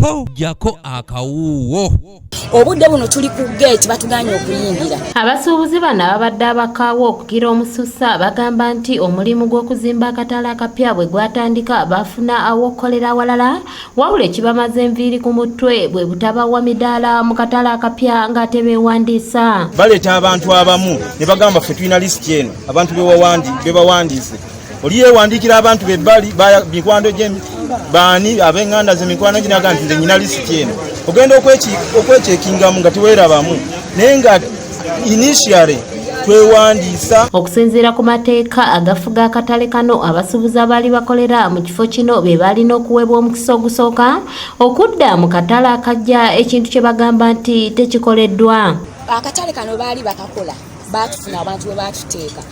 po jako akawuwo. Obudde buno tuli ku gate batuganye okuyingira. Abasuubuzi bano abadde abakaawo okugira omususa bagamba nti omulimu gw'okuzimba akatale akapya bwe gwatandika bafuna aw'okkolera awalala wabula ekibamaze enviiri ku mutwe bwe butabawa midaala mu katale akapya ng'ate beewandiisa. Baleeta abantu abamu ne bagamba ffe tulina lisiti eno abantu be bawandiise. Oli yeewandiikira abantu bebbali mikwano gye baani ab'eŋŋanda ze mikwano ginaga nti nze nnyina lisiti eno. Ogenda okwekyekingamu nga teweerabamu naye nga initially twewandiisa. Okusinziira ku mateeka agafuga akatale kano abasuubuzi abaali bakolera mu kifo kino be balina okuweebwa omukisa ogusooka okudda mu katale akajja ekintu kye bagamba nti tekikoleddwa. Akatale kano baali bakakola baatufuna abantu bwe baatuteeka.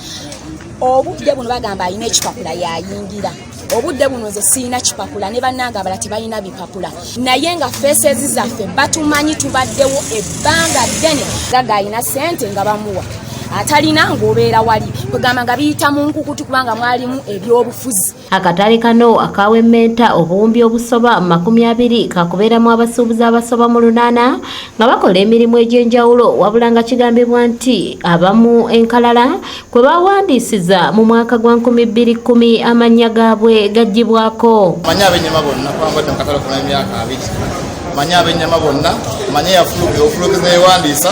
Obudde buno bagamba alina ekipapula yayingira. Obudde buno nze siina kipapula ne bannanga abala tebalina bipapula. Naye nga faces zaffe batumanyi tubaddewo ebbanga ddene gaga alina ssente nga bamuwa. Atalina ng'obeera wali kugamba nga biyita mu nkukutu kubanga mwalimu ebyobufuzi. Akatale kano akawemmenta obuwumbi obusoba 20 kakubeeramu abasuubuzi abasoba mu 8 nga bakola emirimu egy'enjawulo wabula nga kigambibwa nti abamu enkalala kwe bawandiisiza mu mwaka gwa 2010 amannya gaabwe gaggyibwako. Manya ab'ennyama bonna kwambadde mu katale kuna emyaka 2. Manya ab'ennyama bonna manya yafulukeza yewandiisa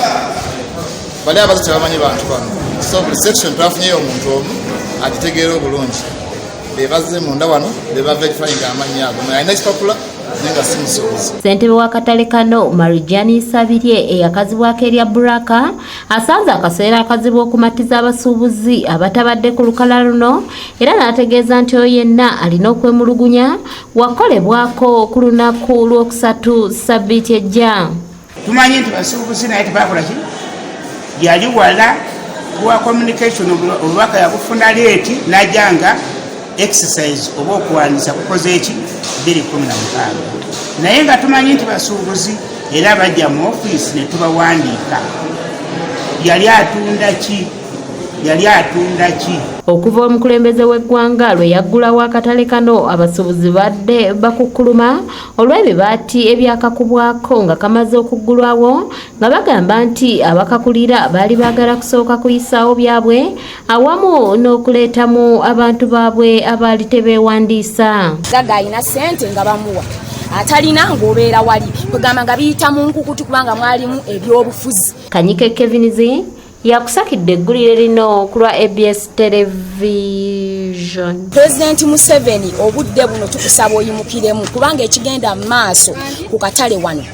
bali abazi tebamanyi bantu bano. So section twafunyeyo omuntu omu agitegeera obulungi bebaze munda wano beba verifying amannya ago alina ekipapula nenga si musuubuzi. Ssentebe w'akatale kano Marijani Sabirye eyakazibwako erya Buraka asanze akaseera akazibwa okumatiza abasuubuzi abatabadde ku lukala luno era n'ategeeza nti oyo yenna alina okwemulugunya wakolebwako ku lunaku lwokusatu Ssabbiiti ejja. Tumanyi nti basuubuzi naye tebakola ki yali wala kuwa communication olwaka yakufuna leeti najanga exercise oba okuwandiisa kukoze eki 2:16 naye nga tumanyi nti basuubuzi era bajja mu ofiisi ne tubawandiika yali atunda ki. Okuva omukulembeze w'eggwanga lwe yaggulawo akatale kano abasuubuzi badde bakukkuluma olw'ebibaati ebyakakubwako nga kamaze okuggulwawo nga bagamba nti abakakulira baali baagala kusooka kuyisaawo byabwe awamu n'okuleetamu abantu baabwe abaali tebeewandiisa. Gaga alina ssente nga bamuwa. Atalina ng'obeera wali kugamba nga biyita mu nkukutu kubanga mwalimu ebyobufuzi. Kanyike Kevinizi yakusakidde eggulire lino ku lwa ABS Television. President Museveni obudde buno tukusaba oyimukiremu kubanga ekigenda mu maaso ku katale wano